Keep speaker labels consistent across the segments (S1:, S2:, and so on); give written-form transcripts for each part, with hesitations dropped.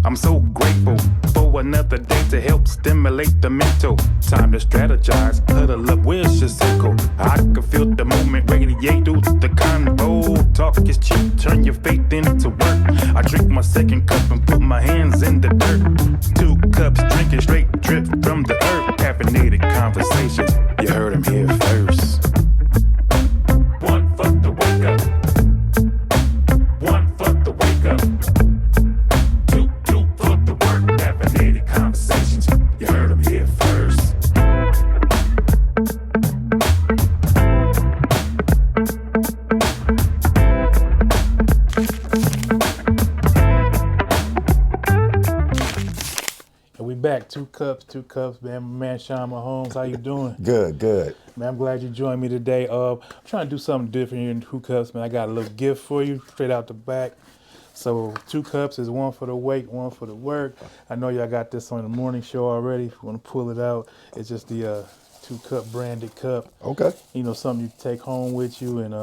S1: I'm so grateful for another day to help stimulate the mental. Time to strategize, huddle up, where's your circle? I can feel the moment radiate through the convo. Talk is cheap, turn your faith into work. I drink my second cup and put my hands in the dirt. 2 cups, drinking straight drip from the earth. Caffeinated conversations, you heard them here first. One for the wake up. One for the wake up. Two for the work. Caffeinated conversations, you heard them here first. And we back, two cups, man. My man Shawn Mahone, how you doing?
S2: Good.
S1: Man, I'm glad you joined me today. I'm trying to do something different here in 2 Cups, man. I got a little gift for you, straight out the back. So 2 cups is one for the wake, one for the work. I know y'all got this on the morning show already. If you want to pull it out, it's just the 2 Cup branded cup.
S2: Okay.
S1: You know, something you take home with you, and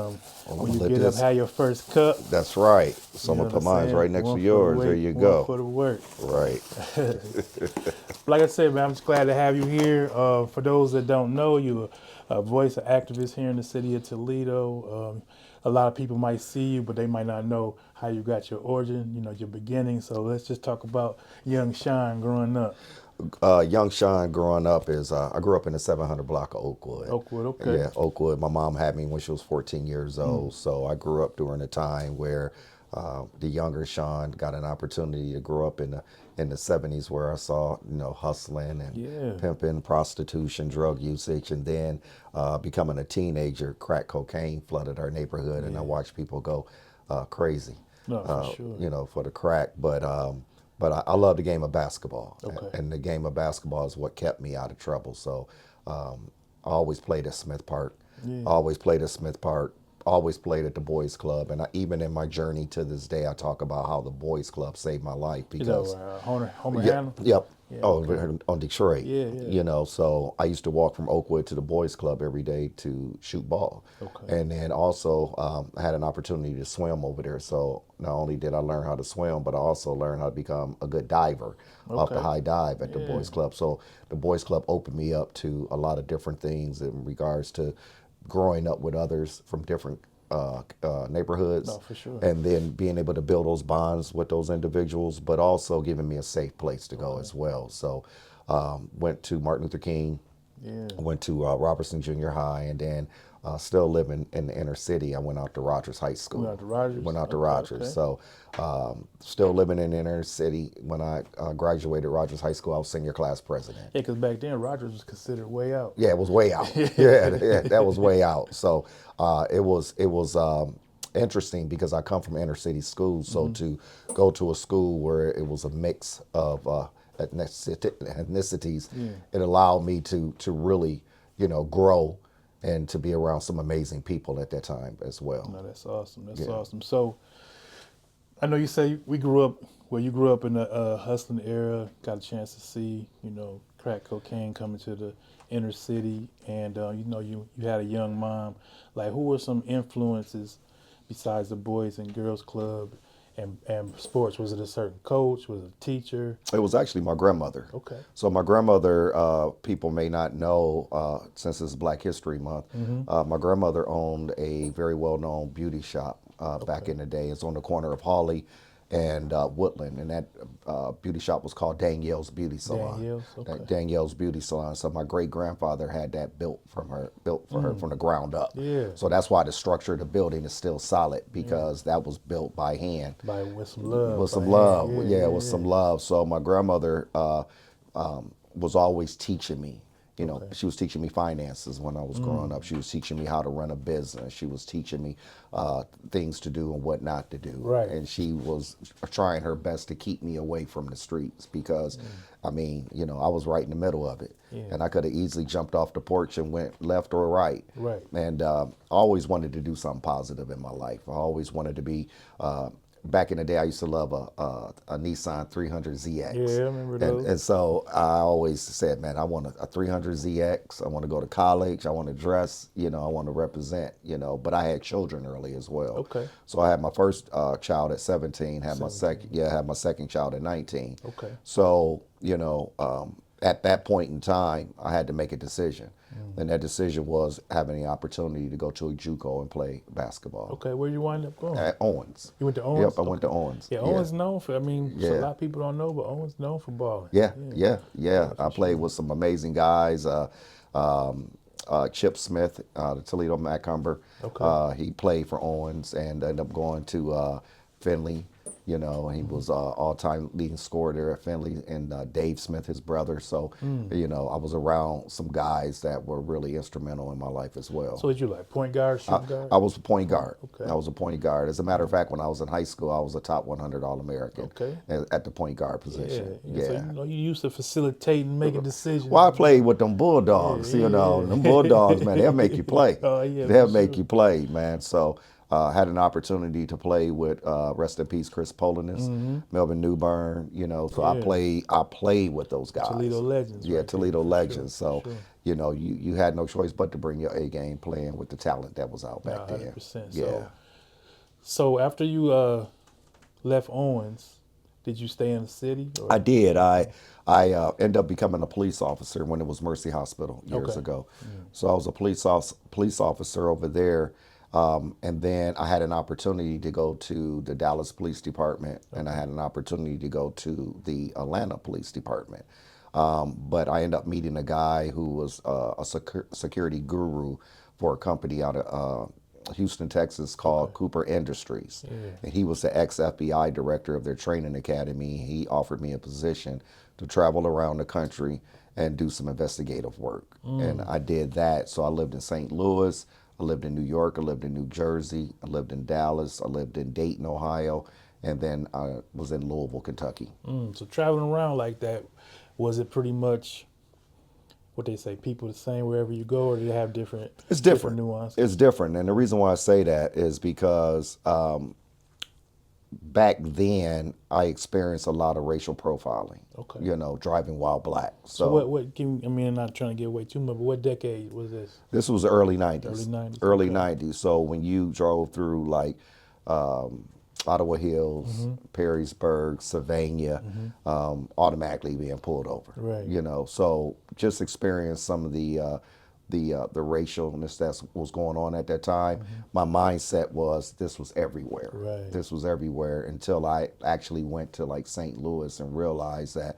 S1: when you
S2: let
S1: get
S2: this-
S1: up, have your first cup.
S2: That's right. So I'm
S1: You
S2: going
S1: know
S2: to put
S1: what I'm
S2: mine
S1: saying?
S2: right next
S1: One
S2: to
S1: for
S2: yours.
S1: the
S2: There
S1: wake,
S2: you
S1: one
S2: go.
S1: for the work.
S2: Right.
S1: Like I said, man, I'm just glad to have you here. For those that don't know, you're a voice, an activist here in the city of Toledo. A lot of people might see you, but they might not know how you got your origin, you know, your beginning. So let's just talk about young Shawn growing up.
S2: Young Shawn growing up is, I grew up in the 700 block of Oakwood.
S1: Oakwood, okay.
S2: Yeah, Oakwood. My mom had me when she was 14 years old. So I grew up during a time where the younger Shawn got an opportunity to grow up in the 70s, where I saw, you know, hustling and pimping, prostitution, drug usage, and then becoming a teenager, crack cocaine flooded our neighborhood, and I watched people go crazy.
S1: No, for sure.
S2: You know, for the crack, but I love the game of basketball,
S1: Okay.
S2: and the game of basketball is what kept me out of trouble. So I always played at Smith Park, always played at Smith Park, always played at the Boys Club, and even in my journey to this day, I talk about how the Boys Club saved my life because
S1: Homer
S2: Yep.
S1: Yeah,
S2: On Detroit.
S1: Yeah.
S2: You know, so I used to walk from Oakwood to the Boys Club every day to shoot ball.
S1: Okay.
S2: And then also I had an opportunity to swim over there. So not only did I learn how to swim, but I also learned how to become a good diver off the high dive at the Boys Club. So the Boys Club opened me up to a lot of different things in regards to growing up with others from different neighborhoods,
S1: No, for sure.
S2: and then being able to build those bonds with those individuals, but also giving me a safe place to go as well. So went to Martin Luther King, went to Robertson Junior High, and then still living in the inner city, I went out to Rogers High School. Went out to Rogers.
S1: Okay.
S2: So still living in the inner city. When I graduated Rogers High School, I was senior class president.
S1: Yeah, because back then Rogers was considered way out.
S2: Yeah, it was way out. yeah, that was way out. So it was interesting because I come from inner city schools. So to go to a school where it was a mix of ethnicities, it allowed me to really, you know, grow and to be around some amazing people at that time as well.
S1: No, that's awesome. That's awesome. So I know you say you grew up in the hustling era, got a chance to see, you know, crack cocaine coming to the inner city, and you know, you had a young mom. Like, who were some influences besides the Boys and Girls Club and sports? Was it a certain coach? Was it a teacher?
S2: It was actually my grandmother.
S1: Okay.
S2: So my grandmother, people may not know, since it's Black History Month, my grandmother owned a very well-known beauty shop back in the day. It's on the corner of Hawley and Woodland, and that beauty shop was called Danielle's Beauty Salon. Danielle's Beauty Salon. So my great grandfather had that built for her from the ground up.
S1: Yeah.
S2: So that's why the structure of the building is still solid, because that was built by hand.
S1: With some love.
S2: With some love. Some love. So my grandmother was always teaching me. You know, she was teaching me finances when I was growing up. She was teaching me how to run a business. She was teaching me things to do and what not to do.
S1: Right.
S2: And she was trying her best to keep me away from the streets because, I mean, you know, I was right in the middle of it. Yeah. And I could have easily jumped off the porch and went left or right.
S1: Right.
S2: And I always wanted to do something positive in my life. I always wanted to be back in the day, I used to love a Nissan 300ZX.
S3: Yeah, I remember those.
S2: And so I always said, man, I want a 300ZX. I want to go to college. I want to dress, I want to represent, but I had children early as well.
S3: Okay.
S2: So I had my first child at 17, had my second child at 19.
S3: Okay.
S2: So, at that point in time, I had to make a decision. And that decision was having the opportunity to go to a JUCO and play basketball.
S3: Okay, where you wind up going?
S2: At Owens.
S3: You went to Owens?
S2: Yep, I went to Owens.
S3: Yeah, Owens known for, so
S2: Yeah.
S3: a lot of people don't know, but Owens known for balling.
S2: Yeah. I played with some amazing guys. Chip Smith, the Toledo Macumber.
S3: Okay.
S2: He played for Owens and ended up going to Findlay. He was all-time leading scorer there at Findlay, and Dave Smith, his brother. So, I was around some guys that were really instrumental in my life as well.
S3: So, did you like point guard, shooting guard?
S2: I was a point guard.
S3: Okay.
S2: I was a point guard. As a matter of fact, when I was in high school, I was a top 100 All-American at the point guard position.
S3: Yeah. So, you used to facilitate and making decisions.
S2: Well, I played with them Bulldogs. Them Bulldogs, man, they'll make you play.
S3: Oh, yeah,
S2: they'll make you play, man. So. Had an opportunity to play with rest in peace Chris Polinis, Melvin Newburn, so I played with those guys.
S3: Toledo legends.
S2: Yeah,
S3: right
S2: Toledo
S3: there.
S2: legends.
S3: Sure.
S2: So, you had no choice but to bring your A game playing with the talent that was out back then.
S3: 100%.
S2: Yeah.
S3: So after you left Owens, did you stay in the city? Or?
S2: I did. I ended up becoming a police officer when it was Mercy Hospital years ago. So I was a police officer over there. And then I had an opportunity to go to the Dallas Police Department, and I had an opportunity to go to the Atlanta Police Department. But I ended up meeting a guy who was a security guru for a company out of Houston, Texas called Cooper Industries. Yeah. And he was the ex-FBI director of their training academy. He offered me a position to travel around the country and do some investigative work. And I did that. So I lived in St. Louis. I lived in New York, I lived in New Jersey, I lived in Dallas, I lived in Dayton, Ohio, and then I was in Louisville, Kentucky.
S3: So traveling around like that, was it pretty much what they say, people the same wherever you go, or do they have different nuances?
S2: It's different, and the reason why I say that is because back then I experienced a lot of racial profiling.
S3: Okay.
S2: Driving while black.
S3: So what I'm not trying to get away too much, but what decade was this?
S2: This was the early 90s.
S3: Early
S2: 90s. So when you drove through like Ottawa Hills, Perrysburg, Sylvania, automatically being pulled over.
S3: Right.
S2: So just experience some of the racialness that was going on at that time. My mindset was this was everywhere.
S3: Right.
S2: This was everywhere until I actually went to like St. Louis and realized that,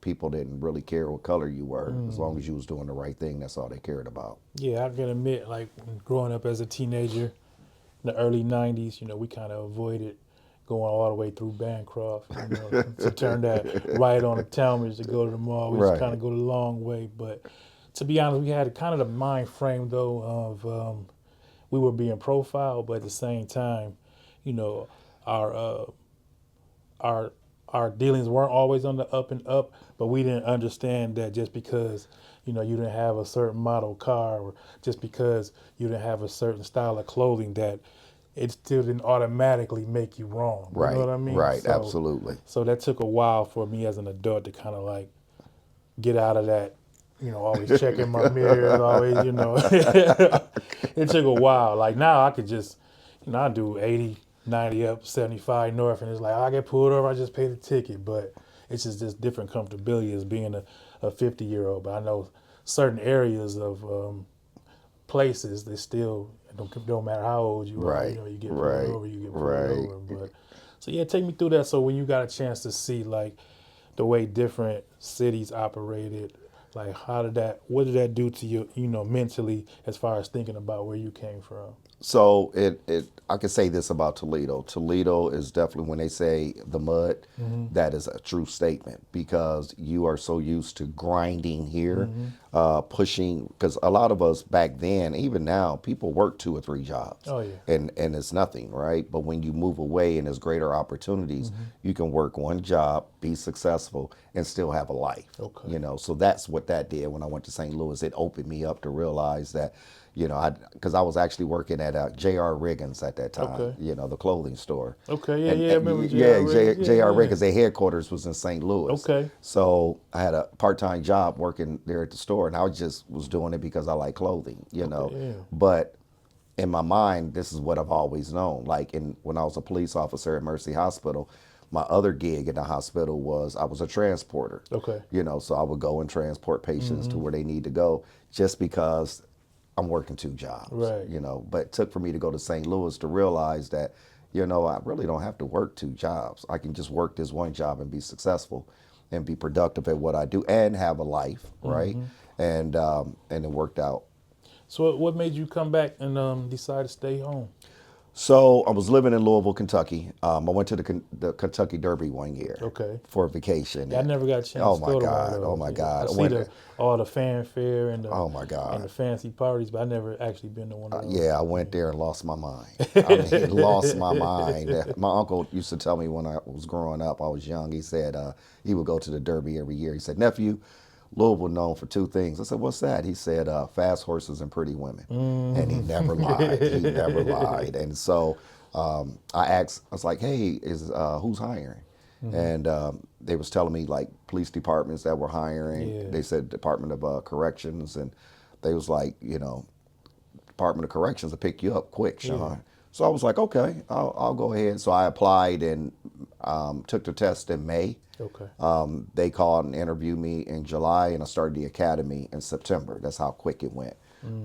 S2: people didn't really care what color you were. As long as you was doing the right thing, that's all they cared about.
S3: Yeah, I can admit, like growing up as a teenager in the early 90s, we kind of avoided going all the way through Bancroft, to turn that right on the Talmadge to go to the mall. We just kind of go the long way, but to be honest, we had kind of the mind frame, though, of we were being profiled, but at the same time, our dealings weren't always on the up and up, but we didn't understand that just because, you didn't have a certain model car, or just because you didn't have a certain style of clothing, that it still didn't automatically make you wrong.
S2: Right.
S3: You know what I mean?
S2: Right,
S3: So,
S2: absolutely.
S3: So that took a while for me as an adult to kind of like get out of that. Always checking my mirrors, always, It took a while. Like now I could just, I do 80, 90 up, 75 north, and it's like, I get pulled over, I just pay the ticket. But it's just this different comfortability as being a 50-year-old. But I know certain areas of places, they still, don't matter how old you are, you get pulled over, you get pulled over. But, so yeah, take me through that. So when you got a chance to see like the way different cities operated, like what did that do to you, mentally, as far as thinking about where you came from?
S2: So I can say this about Toledo. Toledo is definitely, when they say the mud, that is a true statement, because you are so used to grinding here, pushing, because a lot of us back then, even now, people work 2 or 3 jobs.
S3: Oh, yeah.
S2: And it's nothing, right? But when you move away and there's greater opportunities, you can work 1 job, be successful, and still have a life.
S3: Okay.
S2: So that's what that did when I went to St. Louis. It opened me up to realize that, You know, because I was actually working at J.R. Riggins at that time,
S3: Okay.
S2: you know, the clothing store.
S3: Okay, yeah,
S2: And,
S3: yeah, I remember
S2: yeah,
S3: J.R. Riggins. Yeah,
S2: J.R.
S3: yeah.
S2: Riggins, their headquarters was in St. Louis.
S3: Okay.
S2: So I had a part-time job working there at the store, and I just was doing it because I like clothing, you know.
S3: yeah.
S2: But in my mind, this is what I've always known. Like when I was a police officer at Mercy Hospital, my other gig in the hospital was I was a transporter.
S3: Okay.
S2: You know, so I would go and transport patients to where they need to go just because I'm working two jobs.
S3: Right.
S2: You know, but it took for me to go to St. Louis to realize that, you know, I really don't have to work two jobs. I can just work this one job and be successful and be productive at what I do and have a life, right? And it worked out.
S3: So what made you come back and decide to stay home?
S2: So I was living in Louisville, Kentucky. I went to the Kentucky Derby one year.
S3: Okay.
S2: For a vacation.
S3: Yeah, I never got a chance
S2: Oh
S3: to
S2: my
S3: go to
S2: God!
S3: one of those.
S2: Oh my God!
S3: I
S2: I
S3: see
S2: went-
S3: all the fanfare and the,
S2: Oh my God!
S3: and the fancy parties, but I never actually been to one of those.
S2: Yeah, I went there and lost my mind. I mean, lost my mind. My uncle used to tell me when I was growing up, I was young, he said he would go to the Derby every year. He said, nephew, Louisville known for two things. I said, what's that? He said, fast horses and pretty women. And he never lied. He never lied. And so I asked, I was like, hey, who's hiring? And they was telling me like police departments that were hiring.
S3: Yeah.
S2: They said Department of Corrections, and they was like, you know, Department of Corrections will pick you up quick, Shawn.
S3: Yeah.
S2: So I was like, okay, I'll go ahead. So I applied and took the test in May.
S3: Okay.
S2: They called and interviewed me in July, and I started the academy in September. That's how quick it went.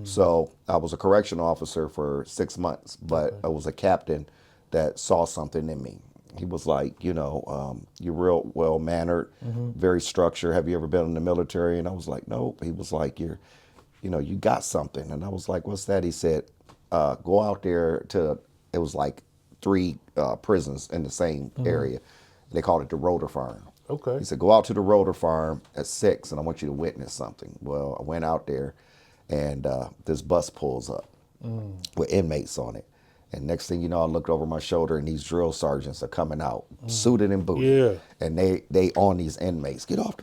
S2: So I was a correctional officer for 6 months, but I was a captain that saw something in me. He was like, you know, you're real well-mannered, very structured. Have you ever been in the military? And I was like, nope. He was like, you got something. And I was like, what's that? He said, go out there to, it was like 3 prisons in the same area. They called it the Rotor Farm.
S3: Okay.
S2: He said, go out to the Rotor Farm at 6 and I want you to witness something. Well, I went out there and this bus pulls up with inmates on it. And next thing you know, I looked over my shoulder and these drill sergeants are coming out, suited and booted.
S3: Yeah.
S2: And they on these inmates, get off the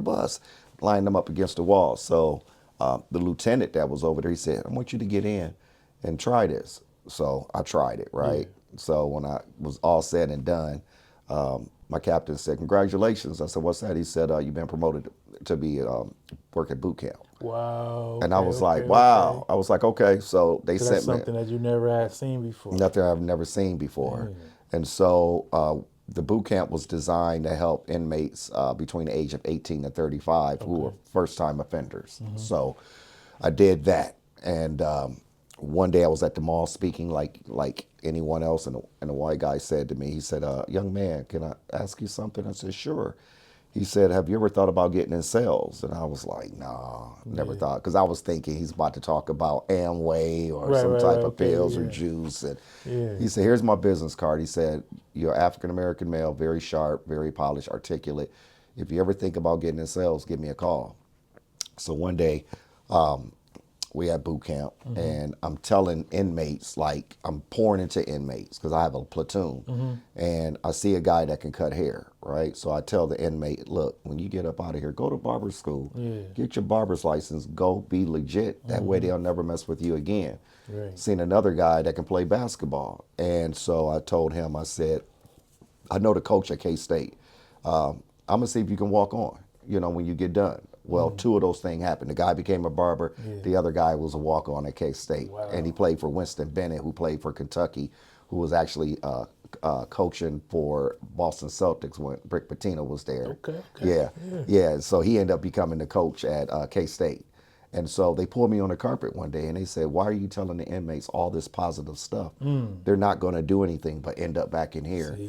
S2: bus, line them up against the wall. So the lieutenant that was over there, he said, I want you to get in and try this. So I tried it, right? So when I was all said and done, my captain said, congratulations. I said, what's that? He said, you've been promoted to be work at boot camp.
S3: Wow.
S2: And I was like, wow. Okay. I was like, okay. So they
S3: So
S2: sent
S3: that's
S2: me.
S3: something that you never had seen before.
S2: Nothing I've never seen before. And so the boot camp was designed to help inmates between the age of 18 and 35 who were first-time offenders. So I did that. And one day I was at the mall speaking like anyone else, and a white guy said to me, he said, young man, can I ask you something? I said, sure. He said, have you ever thought about getting in sales? And I was like, nah, never thought. Because I was thinking he's about to talk about Amway or some type of pills or juice. And he said, here's my business card. He said, you're African-American male, very sharp, very polished, articulate. If you ever think about getting in sales, give me a call. So one day, we had boot camp, and I'm telling inmates, like I'm pouring into inmates because I have a platoon, and I see a guy that can cut hair, right? So I tell the inmate, look, when you get up out of here, go to barber school, get your barber's license, go be legit. That way they'll never mess with you again.
S3: Right.
S2: Seen another guy that can play basketball, and so I told him, I said, I know the coach at K-State. I'm gonna see if you can walk on, when you get done. Well, 2 of those things happened. The guy became a barber. The other guy was a walk-on at K-State.
S3: Wow.
S2: And he played for Winston Bennett, who played for Kentucky, who was actually coaching for Boston Celtics when Rick Pitino was there.
S3: Okay.
S2: Yeah. So he ended up becoming the coach at K-State. And so they pulled me on the carpet one day and they said, why are you telling the inmates all this positive stuff? They're not going to do anything but end up back in here.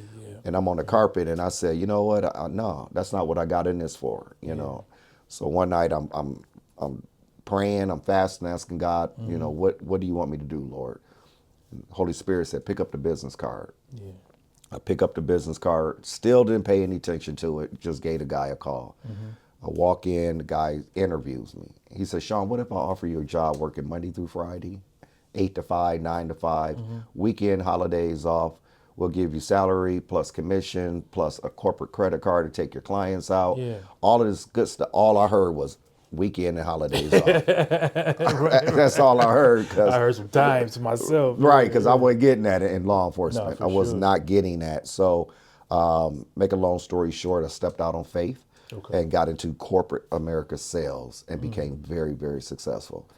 S2: And I'm on the carpet and I said, you know what? No, that's not what I got in this for, you know. So one night I'm praying, I'm fasting, asking God, what do you want me to do, Lord? And Holy Spirit said, pick up the business card. I pick up the business card, still didn't pay any attention to it, just gave the guy a call. I walk in, the guy interviews me. He says, Shawn, what if I offer you a job working Monday through Friday, 8 to 5, 9 to 5, weekend, holidays off. We'll give you salary plus commission plus a corporate credit card to take your clients out. All of this good stuff. All I heard was, weekend and holidays off.
S3: Right.
S2: That's all I heard.
S3: I heard some times myself.
S2: Right, because I wasn't getting that in law enforcement.
S3: for
S2: I was
S3: sure.
S2: not getting that. So, make a long story short, I stepped out on faith and got into corporate America sales and became very, very successful.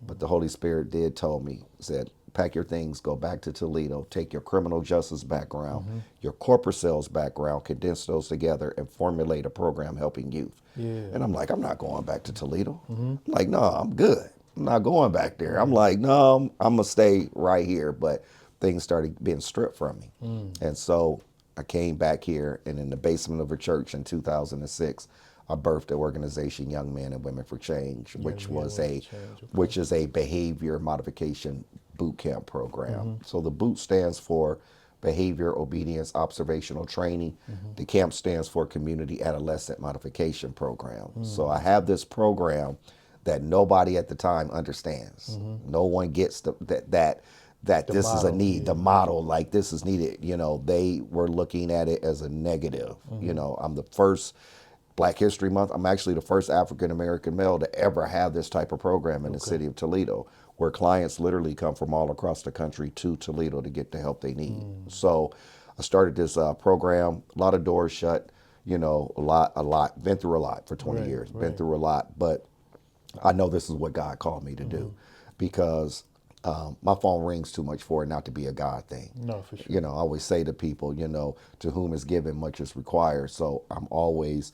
S2: But the Holy Spirit did tell me, said, pack your things, go back to Toledo, take your criminal justice background, your corporate sales background, condense those together and formulate a program helping youth.
S3: Yeah.
S2: And I'm like, I'm not going back to Toledo. I'm like, no, I'm good. I'm not going back there. I'm like, no, I'm going to stay right here. But things started being stripped from me. And so I came back here, and in the basement of a church in 2006, I birthed the organization Young Men and Women for Change, which is a behavior modification boot camp program. So the boot stands for behavior, obedience, observational training. The camp stands for community adolescent modification program. So I have this program that nobody at the time understands. No one gets that this is a need, the model, like this is needed. You know, they were looking at it as a negative. You know, I'm the first Black History Month. I'm actually the first African American male to ever have this type of program in the city of Toledo, where clients literally come from all across the country to Toledo to get the help they need. So I started this program, a lot of doors shut, you know, a lot, been through a lot for 20 years, been through a lot, but I know this is what God called me to do, because my phone rings too much for it not to be a God thing.
S3: No, for sure.
S2: You know, I always say to people, you know, to whom is given, much is required. So I'm always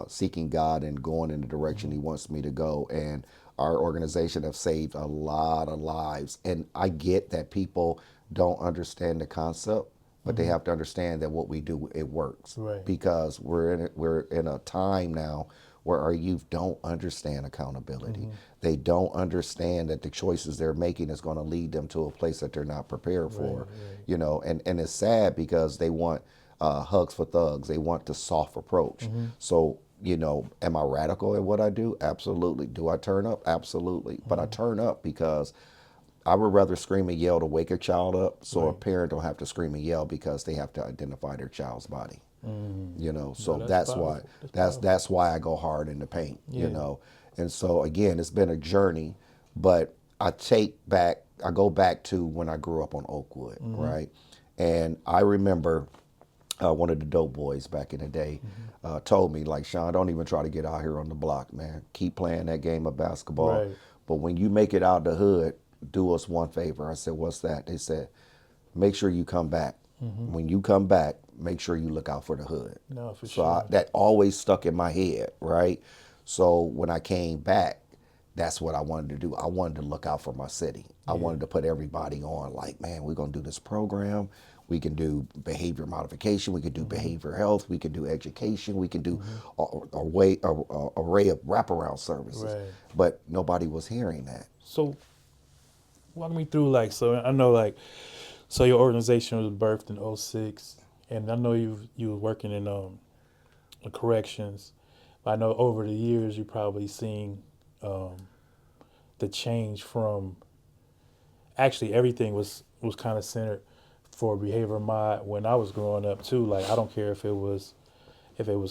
S2: seeking God and going in the direction He wants me to go. And our organization have saved a lot of lives. And I get that people don't understand the concept, but they have to understand that what we do, it works.
S3: Right.
S2: Because we're in a time now where our youth don't understand accountability. They don't understand that the choices they're making is going to lead them to a place that they're not prepared for. You know, and it's sad because they want hugs for thugs. They want the soft approach. So, you know, am I radical in what I do? Absolutely. Do I turn up? Absolutely. But I turn up because I would rather scream and yell to wake a child up, so a parent don't have to scream and yell because they have to identify their child's body. You know, so that's why that's why I go hard in the paint. You know, and so again, it's been a journey, but I go back to when I grew up on Oakwood, right? And I remember one of the dope boys back in the day told me, like, Shawn, don't even try to get out here on the block, man. Keep playing that game of basketball. But when you make it out the hood, do us one favor. I said, what's that? They said, make sure you come back. When you come back, make sure you look out for the hood.
S3: No, for
S2: So
S3: sure.
S2: that always stuck in my head, right? So when I came back, that's what I wanted to do. I wanted to look out for my city. I wanted to put everybody on, like, man, we're going to do this program. We can do behavior modification. We can do behavior health. We can do education. We can do a array of wraparound services. But nobody was hearing that.
S3: So walk me through, like, so I know, like, so your organization was birthed in 06, and I know you were working in the corrections. But I know over the years you probably seen the change from, actually everything was kind of centered for behavior mod when I was growing up too. Like, I don't care if it was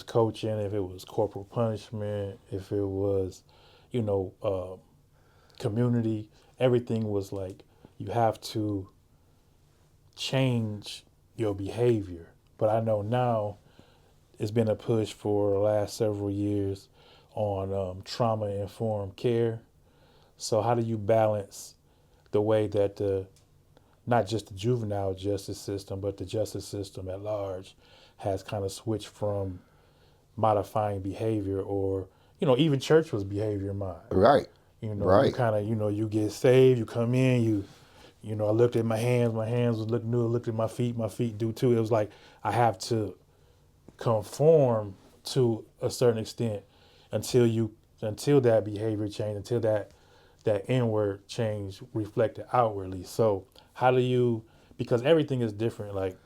S3: coaching, if it was corporal punishment, if it was, you know, community. Everything was like, you have to change your behavior. But I know now it's been a push for the last several years on trauma-informed care. So how do you balance the way that not just the juvenile justice system, but the justice system at large has kind of switched from modifying behavior, or, you know, even church was behavior mod.
S2: Right.
S3: You know, you kind of, you know, you get saved, you come in, you know, I looked at my hands was looking new, I looked at my feet do too. It was like, I have to conform to a certain extent until that behavior change, until that inward change reflected outwardly. So how do you, because everything is different, like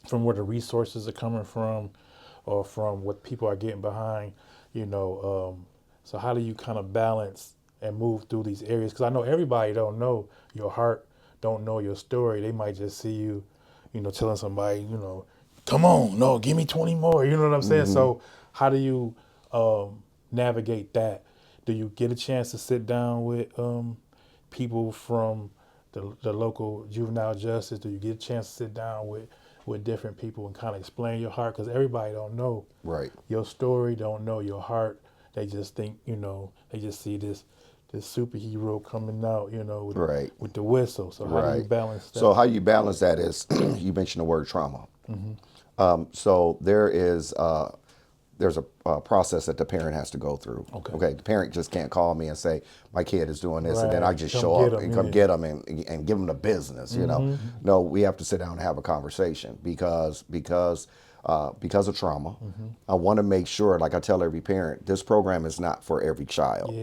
S3: from where the resources are coming from or from what people are getting behind, you know, so how do you kind of balance and move through these areas? Because I know everybody don't know your heart, don't know your story. They might just see you, you know, telling somebody, you know, come on, no, give me 20 more. You know what I'm saying? So how do you navigate that? do you get a chance to sit down with people from the local juvenile justice? Do you get a chance to sit down with different people and kind of explain your heart? Because everybody don't know your story, don't know your heart. They just think, they just see this superhero coming out, with the whistle. So how do you balance that?
S2: So how you balance that is, you mentioned the word trauma. So there's a process that the parent has to go through. Okay. The parent just can't call me and say, my kid is doing this, and then I just show up and come get them and give them the business, No, we have to sit down and have a conversation because of trauma. I want to make sure, like I tell every parent, this program is not for every child.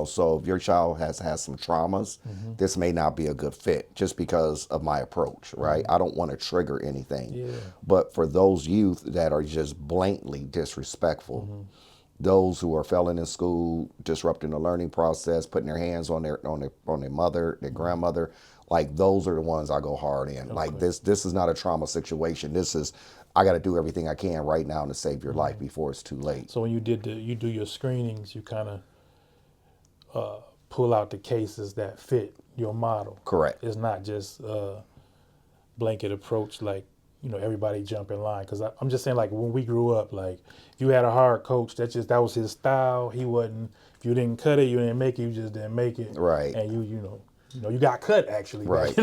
S2: So if your child has some traumas, this may not be a good fit just because of my approach, right? I don't want to trigger anything. But for those youth that are just blatantly disrespectful, those who are failing in school, disrupting the learning process, putting their hands on their mother, their grandmother, like those are the ones I go hard in. Like this is not a trauma situation. This is, I got to do everything I can right now to save your life before it's too late.
S3: So when you do your screenings, you kind of pull out the cases that fit your model.
S2: Correct.
S3: It's not just blanket approach like, everybody jump in line. Because I'm just saying, like, when we grew up, like, you had a hard coach, that was his style. He wasn't, if you didn't cut it, you didn't make it, you just didn't make it.
S2: Right.
S3: And you got cut, actually.
S2: Right.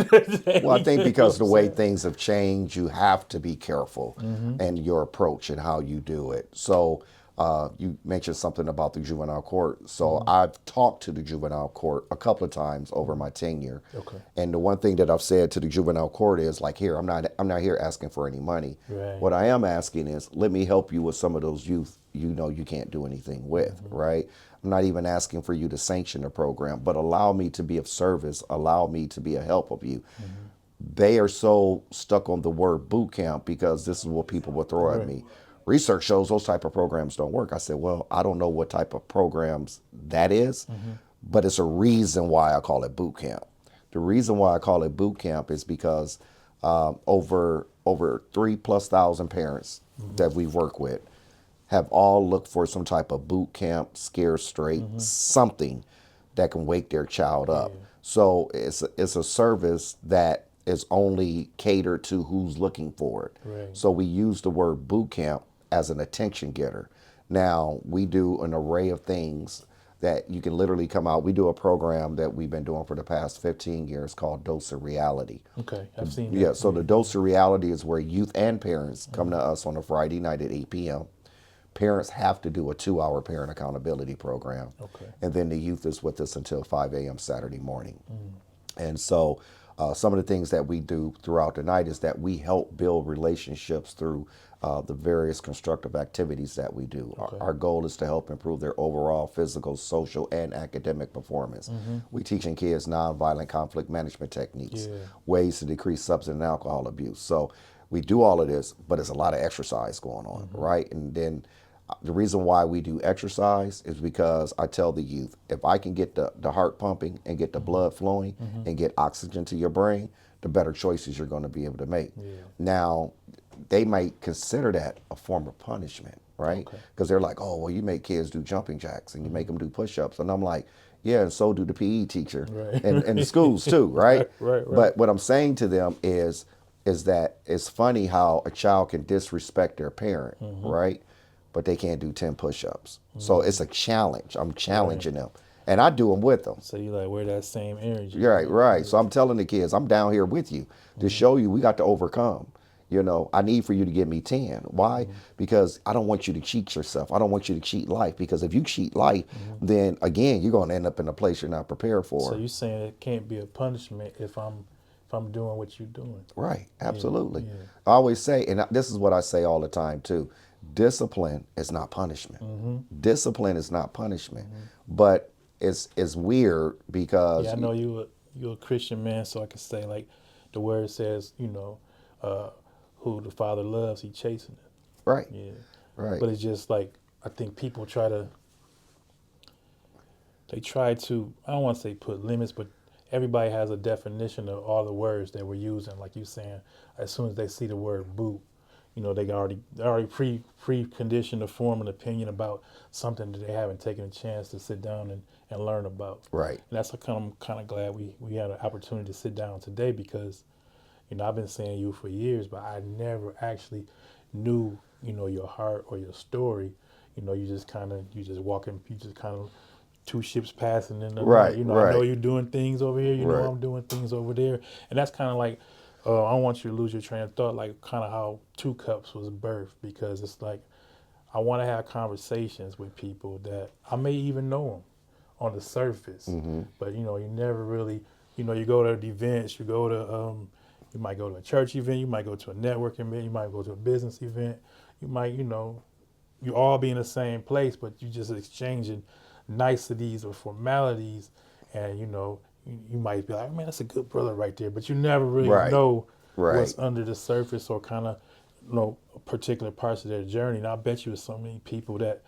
S2: Well, I think because the way things have changed, you have to be careful in your approach and how you do it. So you mentioned something about the juvenile court. So I've talked to the juvenile court a couple of times over my tenure. And the one thing that I've said to the juvenile court is, like, here, I'm not here asking for any money. What I am asking is, let me help you with some of those youth you can't do anything with, right? I'm not even asking for you to sanction the program, but allow me to be of service, allow me to be a help of you. They are so stuck on the word boot camp because this is what people will throw at me. Research shows those type of programs don't work. I said, well, I don't know what type of programs that is, but it's a reason why I call it boot camp. The reason why I call it boot camp is because over 3,000+ parents that we work with have all looked for some type of boot camp, scare straight, something that can wake their child up. So it's a service that is only catered to who's looking for it. So we use the word boot camp as an attention getter. Now, we do an array of things that you can literally come out. We do a program that we've been doing for the past 15 years called Dose of Reality.
S3: Okay, I've seen that.
S2: Yeah, so the Dose of Reality is where youth and parents come to us on a Friday night at 8 p.m. Parents have to do a 2-hour parent accountability program. And then the youth is with us until 5 a.m. Saturday morning. And so some of the things that we do throughout the night is that we help build relationships through the various constructive activities that we do. Our goal is to help improve their overall physical, social, and academic performance. We teaching kids nonviolent conflict management techniques, ways to decrease substance and alcohol abuse. So we do all of this, but there's a lot of exercise going on, right? And then the reason why we do exercise is because I tell the youth, if I can get the heart pumping and get the blood flowing and get oxygen to your brain, the better choices you're going to be able to make. Now, they might consider that a form of punishment, right? Because they're like, oh, well, you make kids do jumping jacks and you make them do push-ups. And I'm like, yeah, and so do the PE teacher and the schools too, right? But what I'm saying to them is that it's funny how a child can disrespect their parent, right? But they can't do 10 push-ups. So it's a challenge. I'm challenging them. And I do them with them.
S3: So you like wear that same energy.
S2: Right. So I'm telling the kids, I'm down here with you to show you we got to overcome. I need for you to give me 10. Why? Because I don't want you to cheat yourself. I don't want you to cheat life. Because if you cheat life, then again, you're going to end up in a place you're not prepared for.
S3: So you're saying it can't be a punishment if I'm doing what you're doing.
S2: Right. Absolutely. I always say, and this is what I say all the time too, discipline is not punishment. Discipline is not punishment. But it's weird because
S3: I know you're a Christian man, so I can say, like, the word says, who the Father loves, he chastens it.
S2: Right.
S3: But it's just like, I think people try to, I don't want to say put limits, but everybody has a definition of all the words that we're using. Like you saying, as soon as they see the word boot, they already preconditioned to form an opinion about something that they haven't taken a chance to sit down and learn about.
S2: Right.
S3: And that's I'm kind of glad we had an opportunity to sit down today, because I've been seeing you for years, but I never actually knew your heart or your story. You just walking, you just kind of two ships passing in the
S2: Right,
S3: night.
S2: right.
S3: I know you're doing things over here.
S2: Right.
S3: I'm doing things over there, and that's kind of like. I don't want you to lose your train of thought, like kind of how Two Cups was birthed, because it's like I want to have conversations with people that I may even know them on the surface, but you never really, you go to events, you might go to a church event, you might go to a networking event, you might go to a business event, you might, you all be in the same place, but you just exchanging niceties or formalities, and you might be like, man, that's a good brother right there, but you never really
S2: Right.
S3: know
S2: Right.
S3: what's under the surface, or kind of particular parts of their journey. And I bet you there's so many people that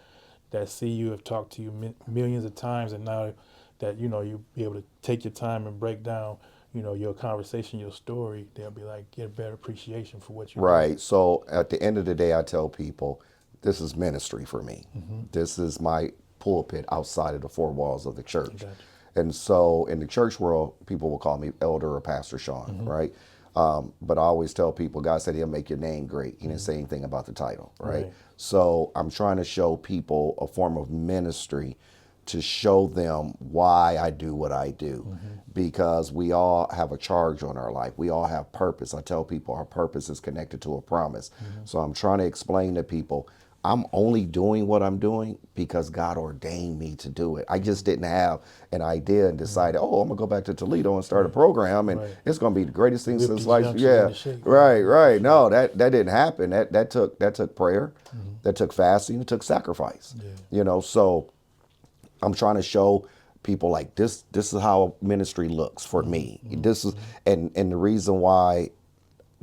S3: see you, have talked to you millions of times, and now that you be able to take your time and break down your conversation, your story, they'll be like, get a better appreciation for what you do.
S2: Right. So at the end of the day, I tell people, this is ministry for me. This is my pulpit outside of the four walls of the church.
S3: Gotcha.
S2: And so in the church world, people will call me Elder or Pastor Shawn, right? But I always tell people, God said he'll make your name great. He didn't say anything about the title, right? So I'm trying to show people a form of ministry to show them why I do what I do, because we all have a charge on our life. We all have purpose. I tell people our purpose is connected to a promise. So I'm trying to explain to people, I'm only doing what I'm doing because God ordained me to do it. I just didn't have an idea and decided, I'm gonna go back to Toledo and start a program, and it's gonna be the greatest thing since life. Yeah, right. No, that didn't happen. That took prayer, that took fasting, it took sacrifice. So I'm trying to show people like this is how ministry looks for me. This is and the reason why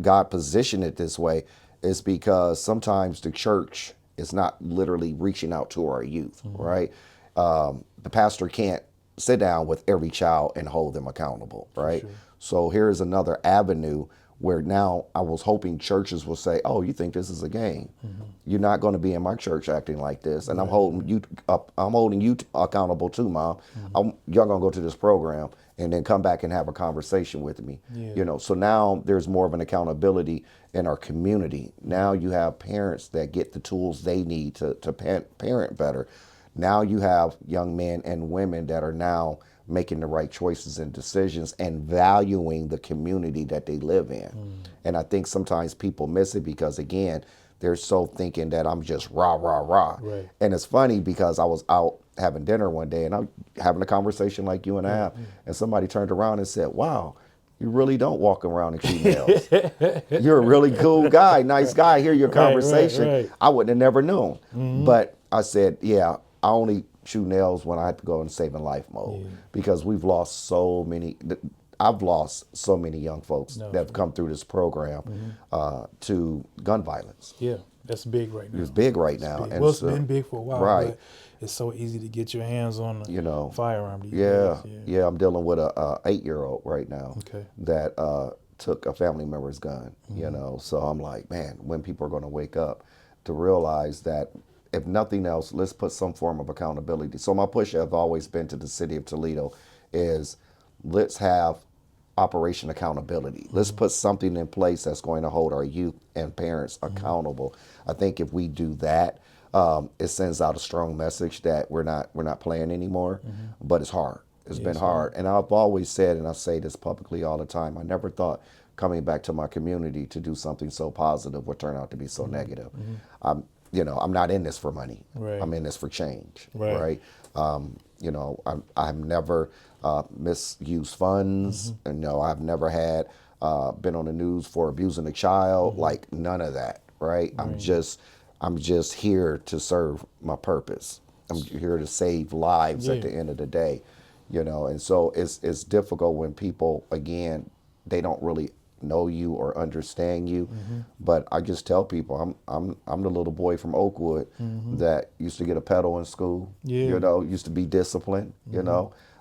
S2: God positioned it this way is because sometimes the church is not literally reaching out to our youth, right? The pastor can't sit down with every child and hold them accountable, right?
S3: Sure.
S2: So here's another avenue where now I was hoping churches will say, oh, you think this is a game? You're not going to be in my church acting like this. And I'm holding you up. I'm holding you accountable too, Mom. Y'all going to go to this program and then come back and have a conversation with me. So now there's more of an accountability in our community. Now you have parents that get the tools they need to parent better. Now you have young men and women that are now making the right choices and decisions and valuing the community that they live in. And I think sometimes people miss it because, again, they're so thinking that I'm just rah, rah, rah.
S3: Right.
S2: And it's funny because I was out having dinner one day and I'm having a conversation like you and I have, and somebody turned around and said, wow, you really don't walk around in chew nails. You're a really cool guy, nice guy. Hear your conversation.
S3: Right.
S2: I wouldn't have never known. But I said, yeah, I only chew nails when I have to go in saving life mode, because we've lost so many. I've lost so many young folks that have come through this program to gun violence.
S3: Yeah, that's big right now.
S2: It's big right now.
S3: Big.
S2: And
S3: Well, it's
S2: so,
S3: been big for a while.
S2: right.
S3: But it's so easy to get your hands on a firearm these
S2: Yeah,
S3: days.
S2: yeah. I'm dealing with a 8-year-old right now
S3: Okay.
S2: that took a family member's gun. So I'm like, man, when people are going to wake up to realize that, if nothing else, let's put some form of accountability. So my push has always been to the city of Toledo is, let's have Operation Accountability. Let's put something in place that's going to hold our youth and parents accountable. I think if we do that, it sends out a strong message that we're not playing anymore. But it's hard. It's been hard. And I've always said, and I say this publicly all the time, I never thought coming back to my community to do something so positive would turn out to be so negative. I'm not in this for money.
S3: Right.
S2: I'm in this for change.
S3: Right.
S2: I've never misused funds. And I've never had been on the news for abusing a child. Like none of that. Right. I'm just here to serve my purpose. I'm here to save lives at the end of the day. And so it's difficult when people, again, they don't really know you or understand you. But I just tell people I'm the little boy from Oakwood that used to get a pedal in school. Used to be disciplined.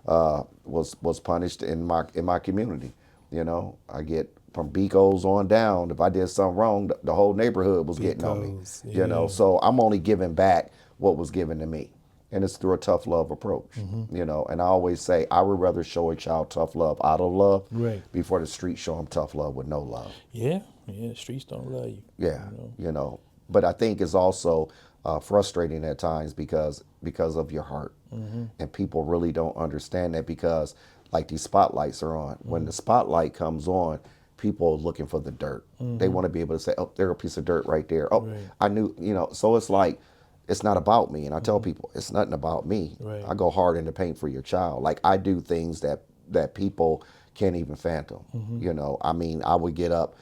S2: Was punished in my community. I get from Beco's on down, if I did something wrong, the whole neighborhood was getting on me.
S3: Beco's,
S2: You know,
S3: yeah.
S2: so I'm only giving back what was given to me. And it's through a tough love approach, you know. And I always say I would rather show a child tough love out of love
S3: Right.
S2: before the streets show them tough love with no love.
S3: Yeah, the streets don't love you.
S2: Yeah, you know. But I think it's also frustrating at times because of your heart, and people really don't understand that because like these spotlights are on. When the spotlight comes on, people are looking for the dirt. They want to be able to say, "Oh, there's a piece of dirt right there." Oh,
S3: Right.
S2: I knew, you know. So it's like it's not about me, and I tell people it's nothing about me.
S3: Right.
S2: I go hard in the paint for your child. Like I do things that people can't even fathom. You know, I mean, I would get up.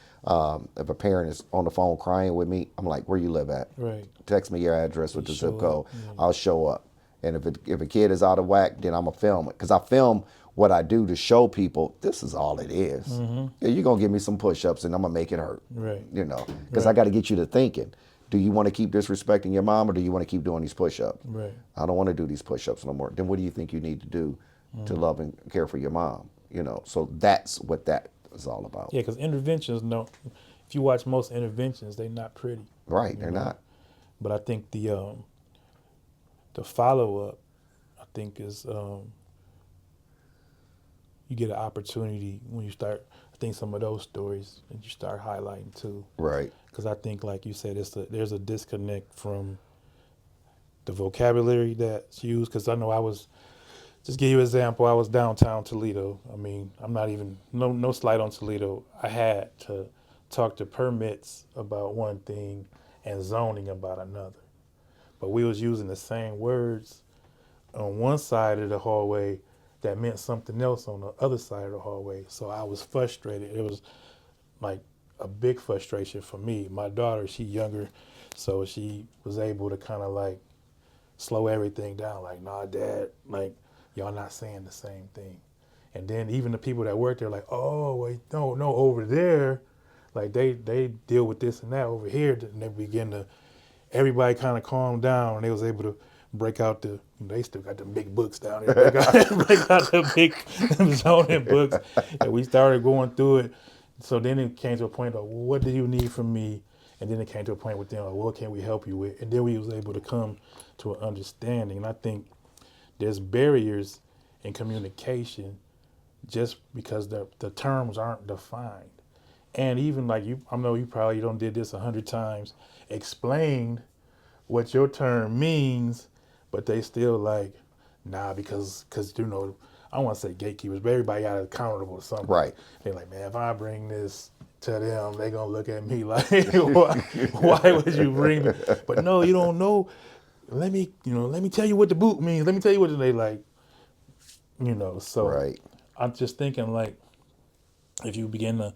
S2: If a parent is on the phone crying with me, I'm like, "Where you live at?
S3: Right.
S2: Text me your address with the
S3: show
S2: zip code.
S3: up, yeah.
S2: I'll show up." And if a kid is out of whack, then I'm gonna film it because I film what I do to show people this is all it is. Yeah, you're gonna give me some push-ups and I'm gonna make it hurt.
S3: Right.
S2: You know, because I got to get you to thinking. Do you want to keep disrespecting your mom or do you want to keep doing these push-ups?
S3: Right.
S2: I don't want to do these push-ups no more. Then what do you think you need to do to love and care for your mom? You know, so that's what that is all about.
S3: Yeah, because interventions, no, if you watch most interventions, they're not pretty.
S2: Right, they're not.
S3: But I think the follow up, I think is you get an opportunity when you start. I think some of those stories that you start highlighting too,
S2: Right.
S3: because I think, like you said, there's a disconnect from the vocabulary that's used. Because I know just give you an example. I was downtown Toledo. I mean, I'm not even no slight on Toledo. I had to talk to permits about one thing and zoning about another. But we was using the same words on one side of the hallway that meant something else on the other side of the hallway. So I was frustrated. It was like a big frustration for me. My daughter, she younger, so she was able to kind of like slow everything down. Like, nah, Dad, like y'all not saying the same thing. And then even the people that work there, like, oh, wait, no, over there, like they deal with this and that over here. And they begin to, everybody kind of calmed down and they was able to break out they still got the big books down there. Break out the big zoning books. And we started going through it. So then it came to a point of, well, what do you need from me? And then it came to a point with them, like, what can we help you with? And then we was able to come to an understanding. And I think there's barriers in communication just because the terms aren't defined. And even like I know you probably don't did this 100 times, explained what your term means, but they still like, nah, because you know, I don't want to say gatekeepers, but everybody got accountable to something.
S2: Right.
S3: They're like, man, if I bring this to them, they gonna look at me like, why would you bring me? But no, you don't know. Let me tell you what the boot means. Let me tell you what they like, so
S2: Right.
S3: I'm just thinking like, if you begin to,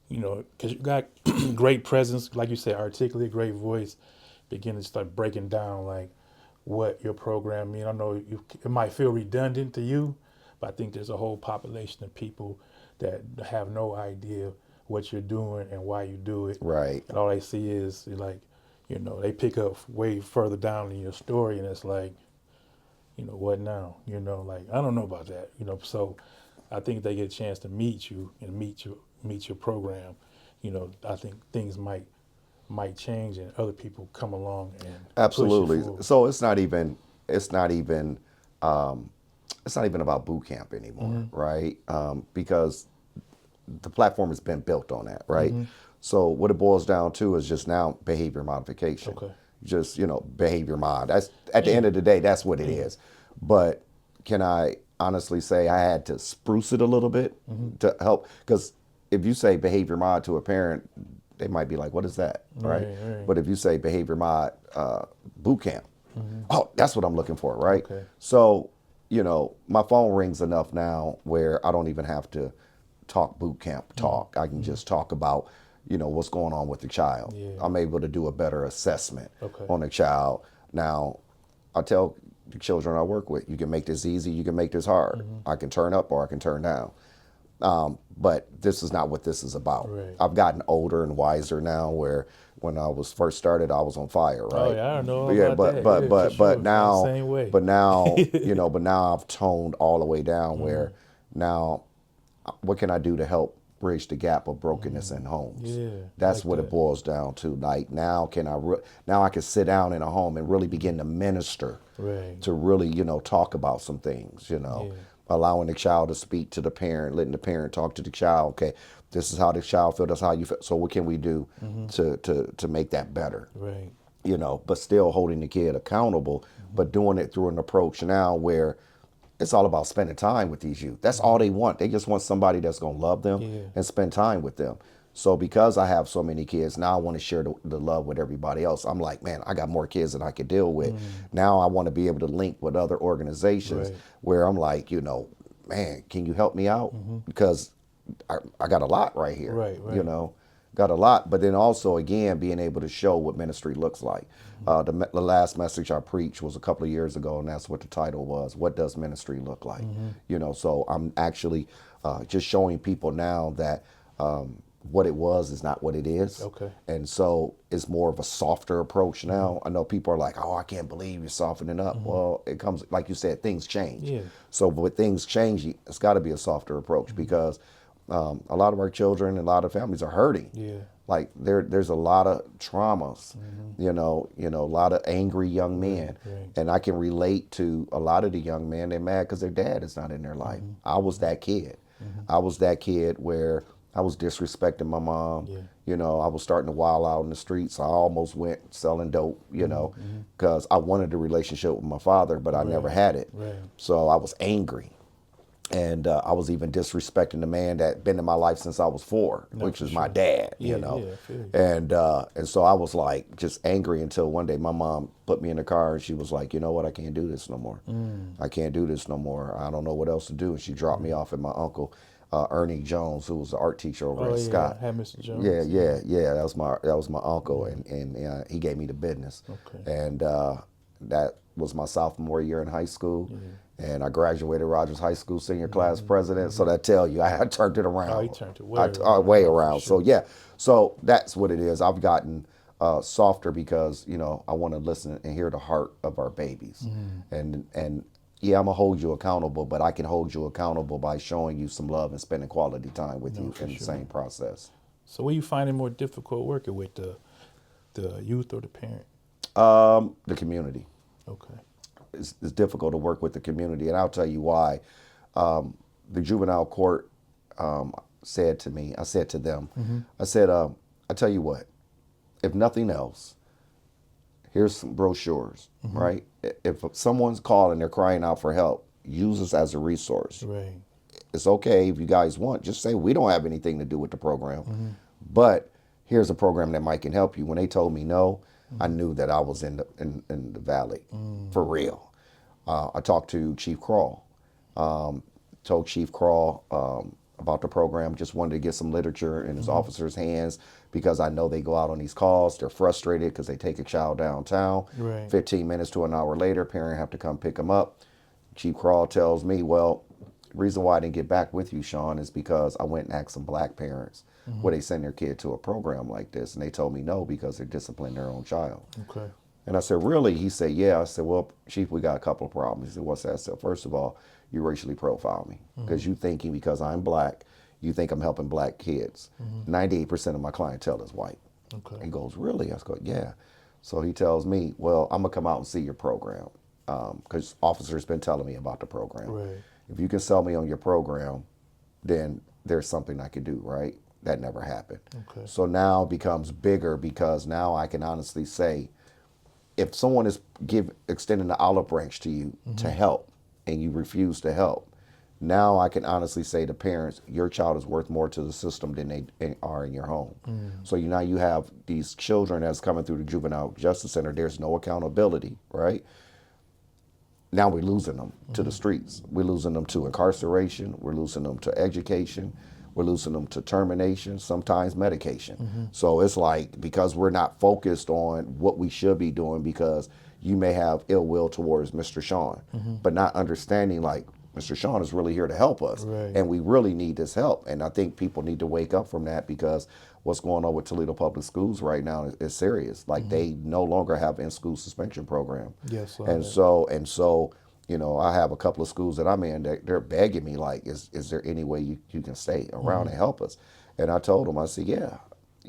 S3: because you got great presence, like you said, articulate, great voice, begin to start breaking down like what your program means. I know it might feel redundant to you, but I think there's a whole population of people that have no idea what you're doing and why you do it.
S2: Right.
S3: And all they see is like, they pick up way further down in your story and it's like, what now? Like, I don't know about that, so I think if they get a chance to meet you and meet your program, I think things might change and other people come along and
S2: Absolutely.
S3: push you forward.
S2: So it's not even about boot camp anymore, right? Because the platform has been built on that, right? So what it boils down to is just now behavior modification.
S3: Okay.
S2: Just, behavior mod. That's at the end of the day, that's what it is. But can I honestly say I had to spruce it a little bit to help? Because if you say behavior mod to a parent, they might be like, what is that, right? But if you say behavior mod boot camp, oh, that's what I'm looking for, right?
S3: Okay.
S2: So, my phone rings enough now where I don't even have to talk boot camp talk. I can just talk about, what's going on with the child.
S3: Yeah.
S2: I'm able to do a better assessment
S3: Okay.
S2: on the child. Now, I tell the children I work with, you can make this easy, you can make this hard. I can turn up or I can turn down. But this is not what this is about.
S3: Right.
S2: I've gotten older and wiser now where when I was first started, I was on fire, right?
S3: Oh yeah, I don't know
S2: Yeah,
S3: about that. Yeah, for sure.
S2: but now,
S3: Same way.
S2: but now, but now I've toned all the way down where now, what can I do to help bridge the gap of brokenness in homes.
S3: Yeah,
S2: That's
S3: like
S2: what
S3: that.
S2: it boils down to. Like now now I can sit down in a home and really begin to minister,
S3: Right.
S2: to really, talk about some things,
S3: Yeah.
S2: allowing the child to speak to the parent, letting the parent talk to the child. Okay, this is how the child feels, that's how you feel. So what can we do to make that better?
S3: Right.
S2: But still holding the kid accountable, but doing it through an approach now where it's all about spending time with these youth. That's all they want. They just want somebody that's going to love them
S3: Yeah.
S2: and spend time with them. So because I have so many kids, now I want to share the love with everybody else. I'm like, man, I got more kids than I could deal with. Now I want to be able to link with other organizations
S3: Right.
S2: where I'm like, man, can you help me out? Because I got a lot right here,
S3: Right, right.
S2: got a lot. But then also, again, being able to show what ministry looks like. The last message I preached was a couple of years ago, and that's what the title was. What does ministry look like? So I'm actually just showing people now that what it was is not what it is.
S3: Okay.
S2: And so it's more of a softer approach now. I know people are like, oh, I can't believe you're softening up. Well, it comes, like you said, things change.
S3: Yeah.
S2: So with things change, it's got to be a softer approach because a lot of our children and a lot of families are hurting.
S3: Yeah.
S2: Like there's a lot of traumas, a lot of angry young men.
S3: right.
S2: And I can relate to a lot of the young men. They're mad because their dad is not in their life. I was that kid. I was that kid where I was disrespecting my mom.
S3: Yeah.
S2: I was starting to wild out in the streets. I almost went selling dope, because I wanted a relationship with my father, but I never had it.
S3: Right.
S2: So I was angry. And I was even disrespecting the man that been in my life since I was 4, which is my dad,
S3: Yeah, yeah, I feel you.
S2: And so I was like just angry until one day my mom put me in the car and she was like, you know what, I can't do this no more. I can't do this no more. I don't know what else to do. And she dropped me off at my uncle, Ernie Jones, who was the art teacher over at Scott.
S3: Had Mr. Jones.
S2: Yeah. That was my uncle, and he gave me the business.
S3: Okay.
S2: And that was my sophomore year in high school. And I graduated Rogers High School senior class president. So that tell you, I turned it around.
S3: Oh, he turned it way
S2: way
S3: around.
S2: around.
S3: Sure.
S2: So yeah, so that's what it is. I've gotten softer because I want to listen and hear the heart of our babies. And yeah, I'm gonna hold you accountable, but I can hold you accountable by showing you some love and spending quality time with you in the same process.
S3: So what are you finding more difficult working with, the youth or the parent?
S2: The community.
S3: Okay.
S2: It's difficult to work with the community, and I'll tell you why. The juvenile court said to me, I said to them, I said, I tell you what, if nothing else, here's some brochures, right? If someone's calling, they're crying out for help, use us as a resource.
S3: Right.
S2: It's okay if you guys want, just say we don't have anything to do with the program, but here's a program that might can help you. When they told me no, I knew that I was in the valley for real. I talked to Chief Crawl, told Chief Crawl about the program, just wanted to get some literature in his officers' hands because I know they go out on these calls. They're frustrated because they take a child downtown.
S3: Right.
S2: 15 minutes to an hour later, parent have to come pick them up. Chief Crawl tells me, well, the reason why I didn't get back with you, Shawn, is because I went and asked some black parents would they send their kid to a program like this, and they told me no because they're disciplining their own child.
S3: Okay.
S2: And I said, really? He said, yeah. I said, well, Chief, we got a couple of problems. He said, what's that? I said, first of all, you racially profile me because you thinking because I'm black, you think I'm helping black kids. 98% of my clientele is white.
S3: Okay.
S2: He goes, really? I go, yeah. So he tells me, well, I'm going to come out and see your program because officers been telling me about the program.
S3: Right.
S2: If you can sell me on your program, then there's something I could do, right? That never happened.
S3: Okay.
S2: So now it becomes bigger because now I can honestly say, if someone is extending the olive branch to you to help and you refuse to help, now I can honestly say to parents, your child is worth more to the system than they are in your home. So now you have these children that's coming through the juvenile justice center. There's no accountability, right? Now we're losing them to the streets. We're losing them to incarceration. We're losing them to education. We're losing them to termination, sometimes medication. So it's like, because we're not focused on what we should be doing, because you may have ill will towards Mr. Shawn, but not understanding like Mr. Shawn is really here to help us.
S3: Right.
S2: And we really need this help. And I think people need to wake up from that, because what's going on with Toledo Public Schools right now is serious. Like they no longer have in-school suspension program.
S3: Yes.
S2: And so You know, I have a couple of schools that I'm in that they're begging me, like, is there any way you can stay around and help us? And I told them, I said, yeah,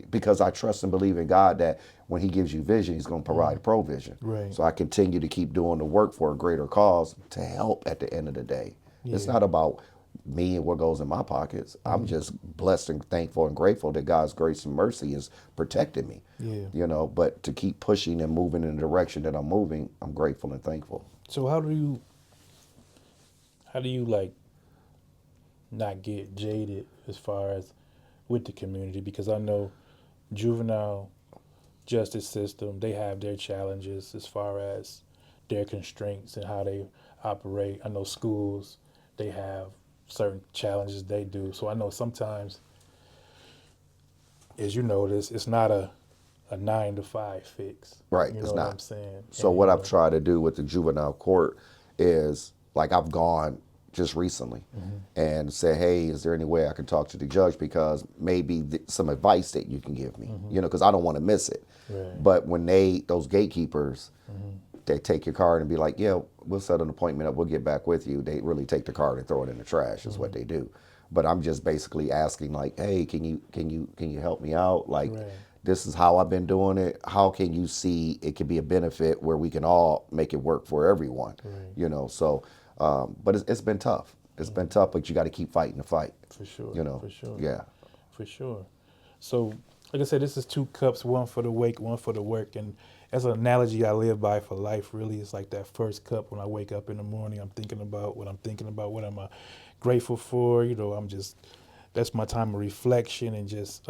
S2: because I trust and believe in God that when he gives you vision, he's going to provide provision.
S3: Right.
S2: So I continue to keep doing the work for a greater cause to help at the end of the day. It's
S3: Yeah.
S2: not about me and what goes in my pockets. I'm just blessed and thankful and grateful that God's grace and mercy is protecting me.
S3: Yeah.
S2: You know, but to keep pushing and moving in the direction that I'm moving, I'm grateful and thankful.
S3: So how do you like not get jaded as far as with the community? Because I know juvenile justice system, they have their challenges as far as their constraints and how they operate. I know schools, they have certain challenges they do. So I know sometimes, as you notice, it's not a 9 to 5 fix.
S2: Right,
S3: You
S2: it's
S3: know what
S2: not.
S3: I'm saying?
S2: So
S3: And,
S2: what I've tried to do with the juvenile court is, like, I've gone just recently and said, hey, is there any way I can talk to the judge, because maybe some advice that you can give me, you know, because I don't want to miss it.
S3: Right.
S2: But when those gatekeepers, they take your card and be like, yeah, we'll set an appointment up, we'll get back with you. They really take the card and throw it in the trash is what they do. But I'm just basically asking, like, hey, can you help me out? Like,
S3: Right.
S2: this is how I've been doing it. How can you see it could be a benefit where we can all make it work for everyone?
S3: Right.
S2: You know, so, but it's been tough. It's been tough, but you got to keep fighting the fight.
S3: For sure.
S2: You know,
S3: For sure.
S2: yeah.
S3: For sure. So, like I said, this is 2 cups, one for the wake, one for the work. And as an analogy I live by for life, really, it's like that first cup when I wake up in the morning, I'm thinking about what I'm thinking about, what I'm grateful for. You know, that's my time of reflection and just,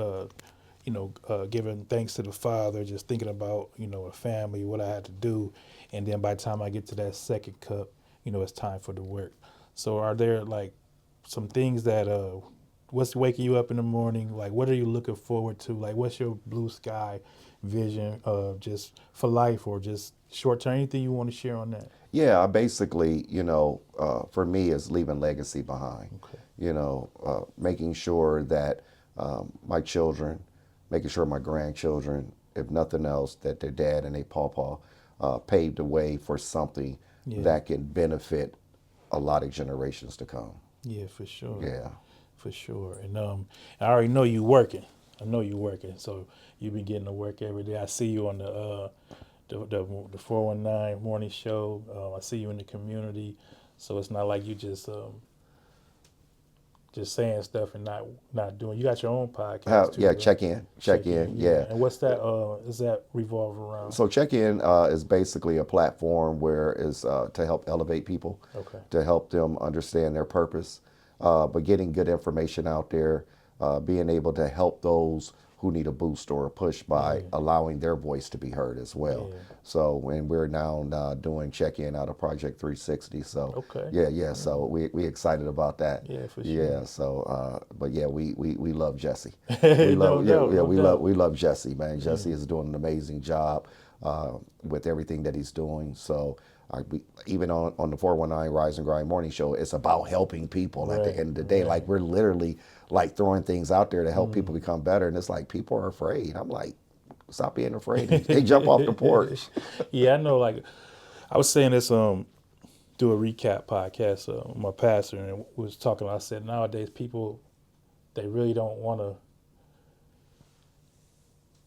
S3: giving thanks to the Father, just thinking about, a family, what I had to do. And then by the time I get to that second cup, it's time for the work. So are there like some things that, what's waking you up in the morning? Like, what are you looking forward to? Like, what's your blue sky vision just for life, or just short term? Anything you want to share on that?
S2: Yeah, I basically, for me, is leaving legacy behind.
S3: Okay.
S2: Making sure that my children, making sure my grandchildren, if nothing else, that their dad and their pawpaw paved the way for something
S3: Yeah.
S2: that can benefit a lot of generations to come.
S3: Yeah, for sure.
S2: Yeah.
S3: For sure. And I already know you working. I know you working. So you be getting to work every day. I see you on the 419 morning show. I see you in the community. So it's not like you just saying stuff and not doing. You got your own podcast too.
S2: Yeah,
S3: right?
S2: check in, yeah.
S3: And what's that? Is that revolve around?
S2: So check in is basically a platform where is to help elevate people,
S3: Okay.
S2: to help them understand their purpose, but getting good information out there, being able to help those who need a boost or a push by allowing their voice to be heard as well.
S3: Yeah.
S2: So, and we're now doing check-in out of Project 360. So,
S3: Okay.
S2: yeah. So we excited about that.
S3: Yeah, for sure.
S2: Yeah. So, but yeah, we love Jesse.
S3: No doubt.
S2: We love Jesse, man. Jesse is doing an amazing job with everything that he's doing. So, even on the 419 Rise and Grind Morning Show, it's about helping people at the end of the day. Like, we're literally like throwing things out there to help people become better. And it's like, people are afraid. I'm like, stop being afraid. They jump off the porch.
S3: Yeah, I know. Like, I was saying this do a recap podcast with my pastor, and was talking. I said nowadays people, they really don't want to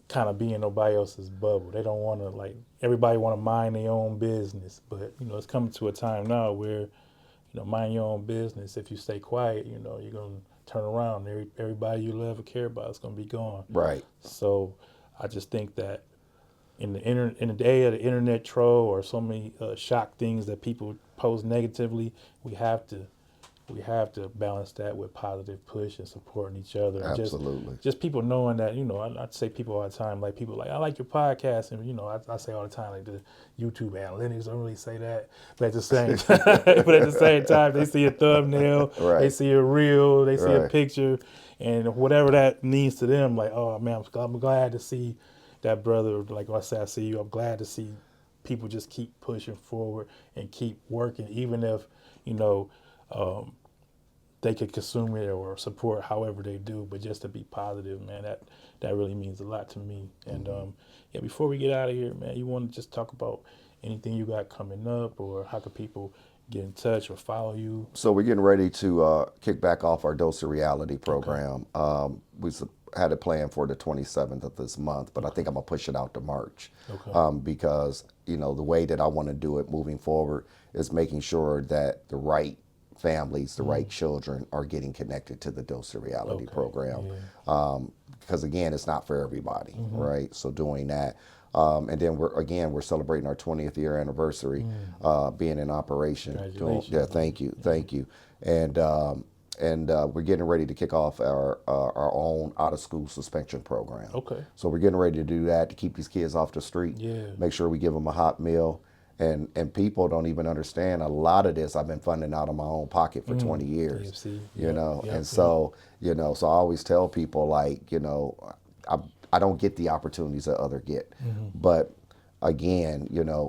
S3: kind of be in nobody else's bubble. They don't want to, like, everybody want to mind their own business. But it's coming to a time now where mind your own business. If you stay quiet, you're gonna turn around. Everybody you love or care about is gonna be gone.
S2: Right.
S3: So I just think that in the day of the internet troll or so many shock things that people post negatively, we have to balance that with positive push and supporting each other. And
S2: Absolutely.
S3: just people knowing that, I say people all the time, like people like, I like your podcast. And, I say all the time, like the YouTube analytics don't really say that. But at the same time, they see a thumbnail,
S2: Right.
S3: they see a reel, they see a
S2: Right.
S3: picture, and whatever that means to them, like, oh man, I'm glad to see that brother. Like I said, I see you. I'm glad to see people just keep pushing forward and keep working, even if, they could consume it or support however they do, but just to be positive, man, that really means a lot to me. And before we get out of here, man, you want to just talk about anything you got coming up, or how can people get in touch or follow you?
S2: So we're getting ready to kick back off our Dose of Reality program. Had it planned for the 27th of this month, but I think I'm gonna push it out to March. Because the way that I want to do it moving forward is making sure that the right families, the right children are getting connected to the Dose of Reality program. Because again, it's not for everybody, right? So doing that. And then we're celebrating our 20th year anniversary, being in operation. Thank you. And we're getting ready to kick off our own out of school suspension program. So we're getting ready to do that to keep these kids off the street. Make sure we give them a hot meal. And people don't even understand a lot of this I've been funding out of my own pocket for 20 years. So I always tell people, like, I don't get the opportunities that others get. But again,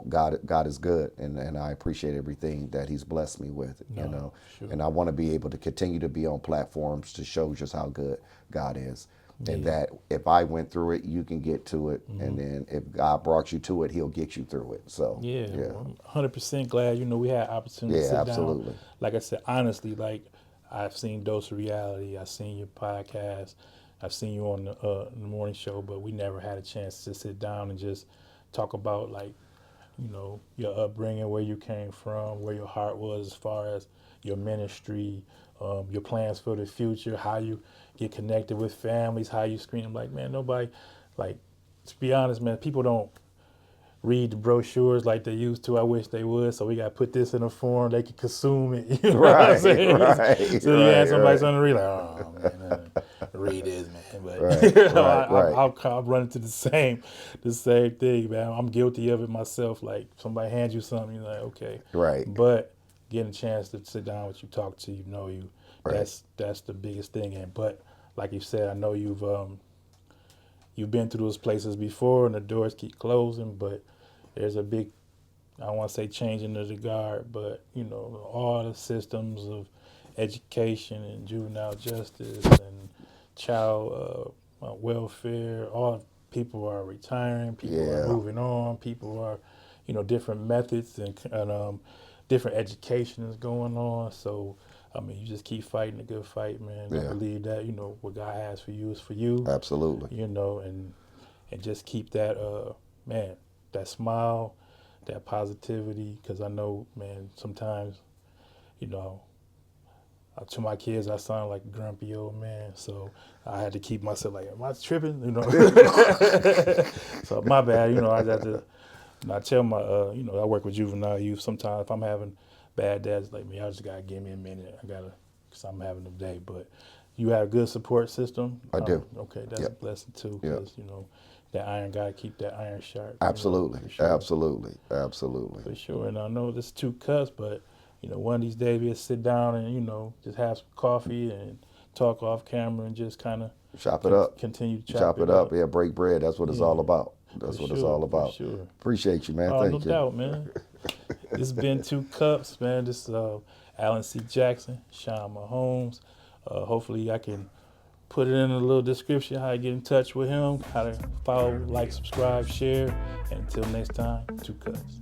S2: God is good, and I appreciate everything that He's blessed me with, and I want to be able to continue to be on platforms to show just how good God is. And that if I went through it, you can get to it. And then if God brought you to it, He'll get you through it. So
S3: I'm 100% glad, we had opportunity to sit
S2: absolutely.
S3: down. Like I said, honestly, like, I've seen Dose of Reality, I've seen your podcast, I've seen you on the morning show, but we never had a chance to sit down and just talk about, like, your upbringing, where you came from, where your heart was as far as your ministry, your plans for the future, how you get connected with families, how you screen them. Like, man, nobody, like, to be honest, man, people don't read the brochures like they used to. I wish they would. So we got to put this in a form they can consume it. You know what I'm saying? So you had somebody something to read, like, oh, man, read this, man. But I'll run into the same thing, man. I'm guilty of it myself. Like, somebody hands you something, you're like, okay. But getting a chance to sit down with you, talk to you, that's the biggest thing. But like you said, I know you've been through those places before, and the doors keep closing. But there's a big, I don't want to say changing of the guard, but all the systems of education and juvenile justice and child welfare, all people are retiring, people are moving on, people are, different methods and different education is going on. So, I mean, you just keep fighting the good fight, man. I believe that, what God has for you is for you.
S2: Absolutely.
S3: And just keep that, that smile, that positivity. Because I know, man, sometimes, to my kids, I sound like a grumpy old man. So I had to keep myself like, am I tripping? So my bad, I have to, I tell my, I work with juvenile youth. Sometimes if I'm having bad days, like, me, I just got to give me a minute. Because I'm having a day. But you have a good support system?
S2: I do.
S3: Okay, that's a blessing too. Because, that iron got to keep that iron sharp.
S2: Absolutely.
S3: For sure.
S2: Absolutely.
S3: For sure. And I know this is 2 cups, but, one of these days we'll sit down and, just have some coffee and talk off camera and just kind of
S2: chop it up.
S3: Continue to
S2: chop it up. Yeah, break bread. That's what it's all about. That's what it's all about.
S3: For sure.
S2: Appreciate you, man. Thank you.
S3: No doubt, man. This has been 2 Cups, man. This is Alan C. Jackson, Shawn Mahone. Hopefully I can put it in a little description how to get in touch with him, how to follow, like, subscribe, share. And until next time, 2 Cups.